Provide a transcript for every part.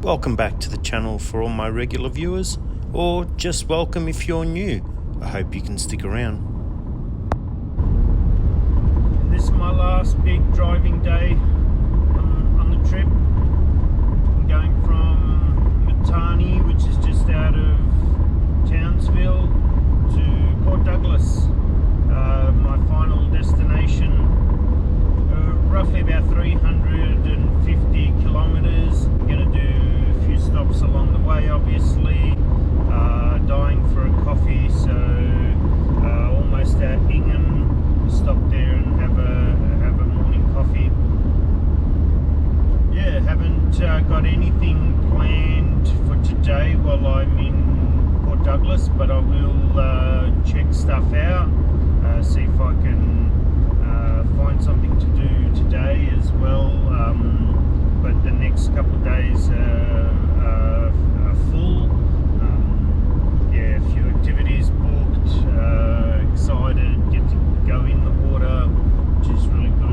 Welcome back to the channel for all my regular viewers, or just welcome if you're new. I hope you can stick around. This is my last big driving day on the trip. I'm going from Matani, which is just out of Townsville, to Port Douglas, my final destination. Roughly about 350 kilometres. I'm going to do a few stops along the way, obviously. Dying for a coffee, so almost at Ingham. Stop there and have a morning coffee. Yeah, haven't got anything planned for today while I'm in Port Douglas, but I will check stuff out, see if I can find something to do today as well. But the next couple of days are full. Yeah, a few activities booked. Excited, get to go in the water, which is really good.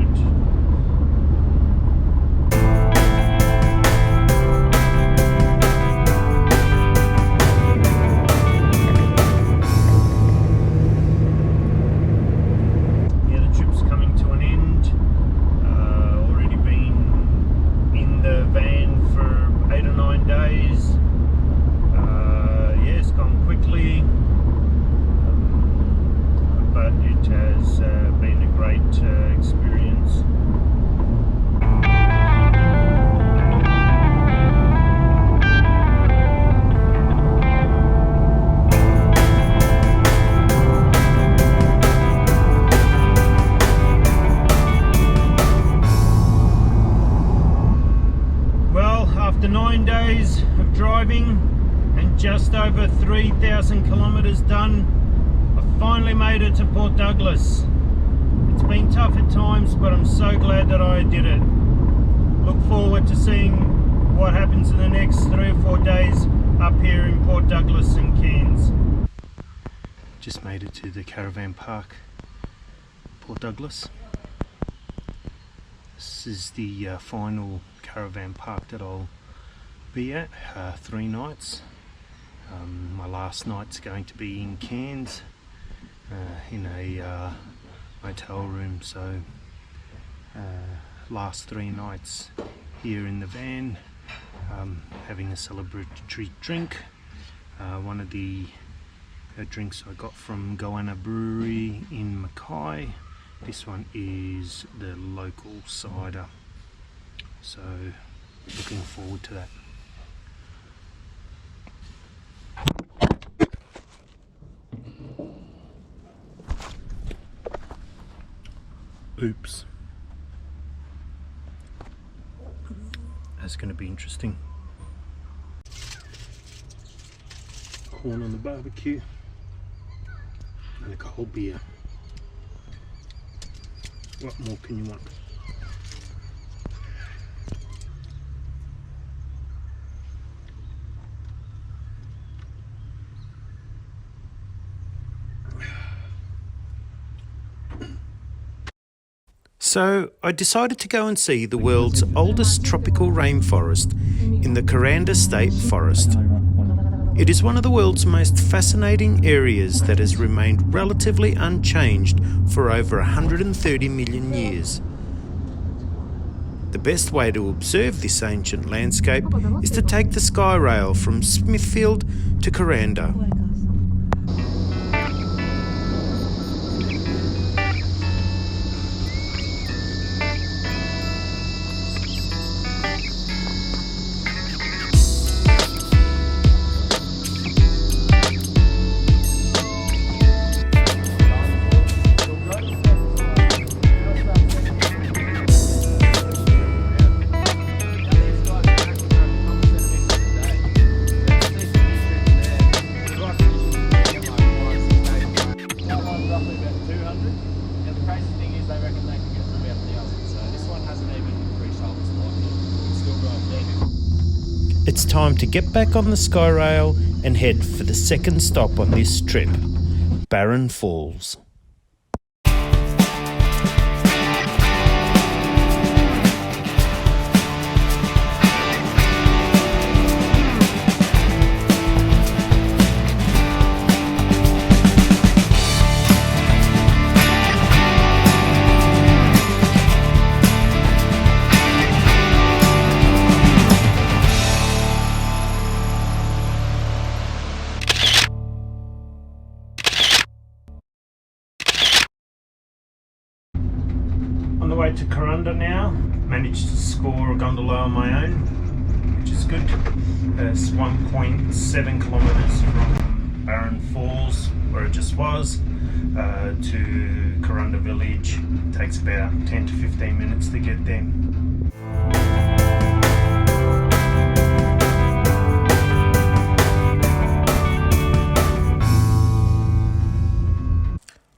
After 9 days of driving and just over 3,000 kilometres done, I finally made it to Port Douglas. It's been tough at times, but I'm so glad that I did it. Look forward to seeing what happens in the next 3 or 4 days up here in Port Douglas and Cairns. Just made it to the caravan park, Port Douglas. This is the final caravan park that I'll be at, 3 nights. My last night's going to be in Cairns, in a motel room, so last 3 nights here in the van, having a celebratory drink. One of the drinks I got from Goanna Brewery in Mackay. This one is the local cider, so looking forward to that. Oops. That's going to be interesting. Corn on the barbecue and a cold beer. What more can you want? So I decided to go and see the world's oldest tropical rainforest in the Kuranda State Forest. It is one of the world's most fascinating areas that has remained relatively unchanged for over 130 million years. The best way to observe this ancient landscape is to take the sky rail from Smithfield to Kuranda. It's time to get back on the sky rail and head for the second stop on this trip, Barron Falls. way to Corunda now. Managed to score a gondola on my own, which is good. It's 1.7 kilometres from Barron Falls, where it just was, to Corunda village. It takes about 10 to 15 minutes to get there.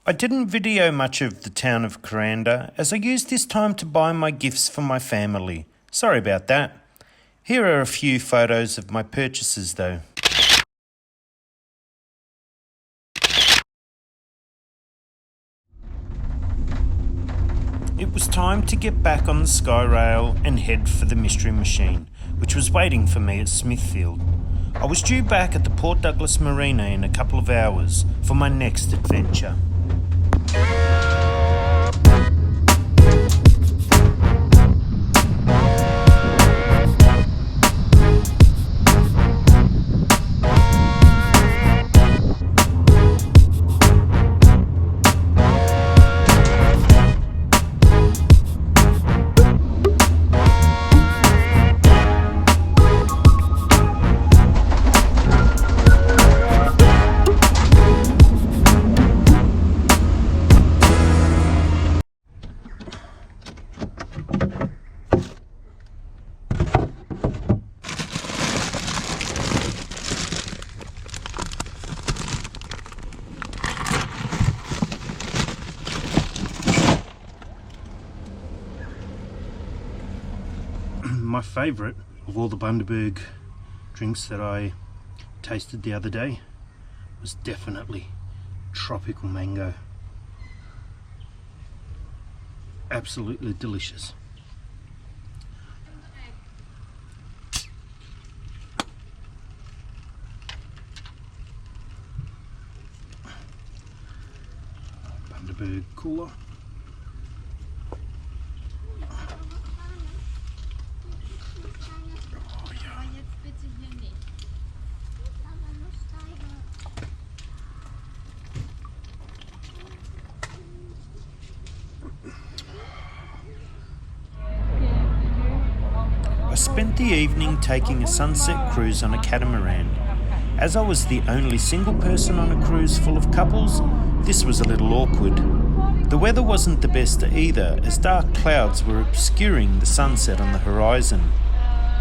I didn't video much of the town of Corunda as I used this time to buy my gifts for my family. Sorry about that. Here are a few photos of my purchases though. It was time to get back on the Skyrail and head for the Mystery Machine, which was waiting for me at Smithfield. I was due back at the Port Douglas Marina in a couple of hours for my next adventure. My favourite of all the Bundaberg drinks that I tasted the other day was definitely tropical mango. Absolutely delicious. Bundaberg cooler. I spent the evening taking a sunset cruise on a catamaran. As I was the only single person on a cruise full of couples, this was a little awkward. The weather wasn't the best either, as dark clouds were obscuring the sunset on the horizon.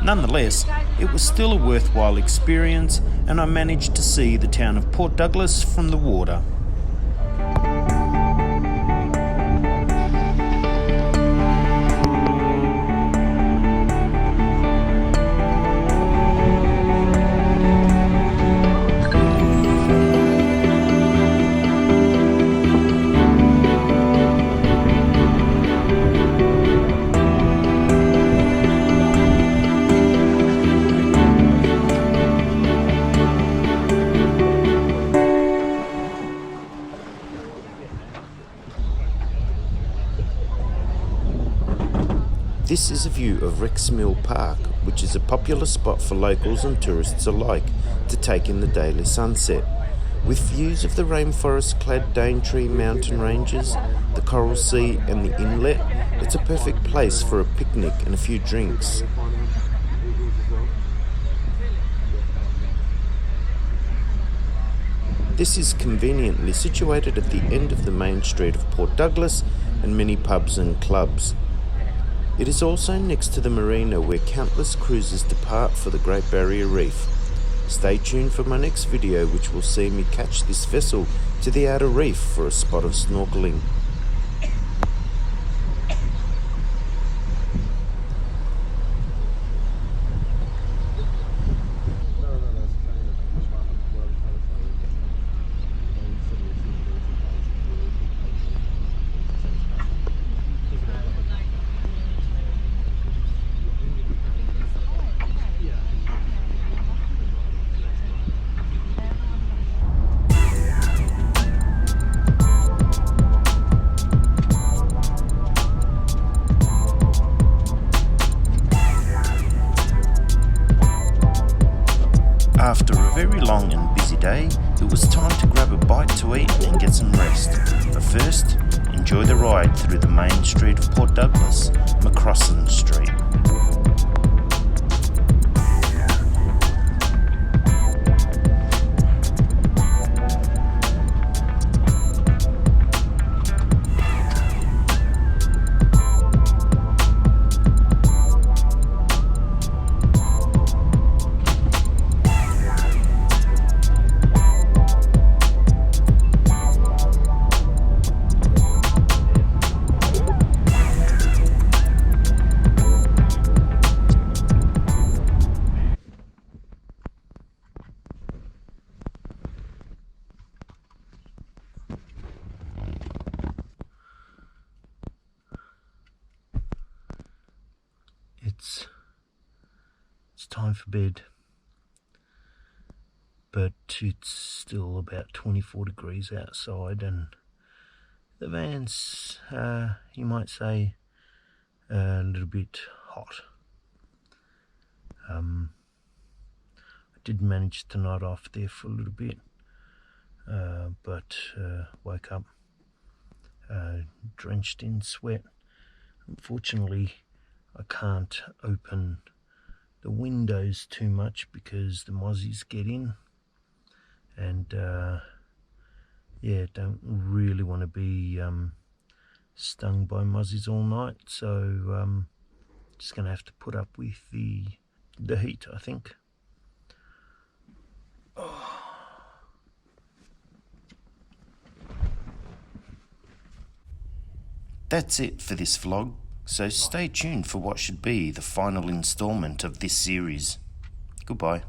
Nonetheless, it was still a worthwhile experience, and I managed to see the town of Port Douglas from the water. This is a view of Rexmill Park, which is a popular spot for locals and tourists alike to take in the daily sunset. With views of the rainforest-clad Daintree mountain ranges, the Coral Sea and the inlet, it's a perfect place for a picnic and a few drinks. This is conveniently situated at the end of the main street of Port Douglas and many pubs and clubs. It is also next to the marina where countless cruisers depart for the Great Barrier Reef. Stay tuned for my next video, which will see me catch this vessel to the outer reef for a spot of snorkeling. After a very long and busy day, it was time to grab a bite to eat and get some rest. But first, enjoy enjoy the ride through the main street of Port Douglas, McCrossan Street. It's time for bed, but it's still about 24 degrees outside, and the van's, you might say, a little bit hot. I did manage to nod off there for a little bit, but woke up drenched in sweat. Unfortunately, I can't open the windows too much because the mozzies get in, and yeah, don't really want to be stung by mozzies all night, so just gonna have to put up with the heat, I think. That's it for this vlog, so stay tuned for what should be the final installment of this series. Goodbye.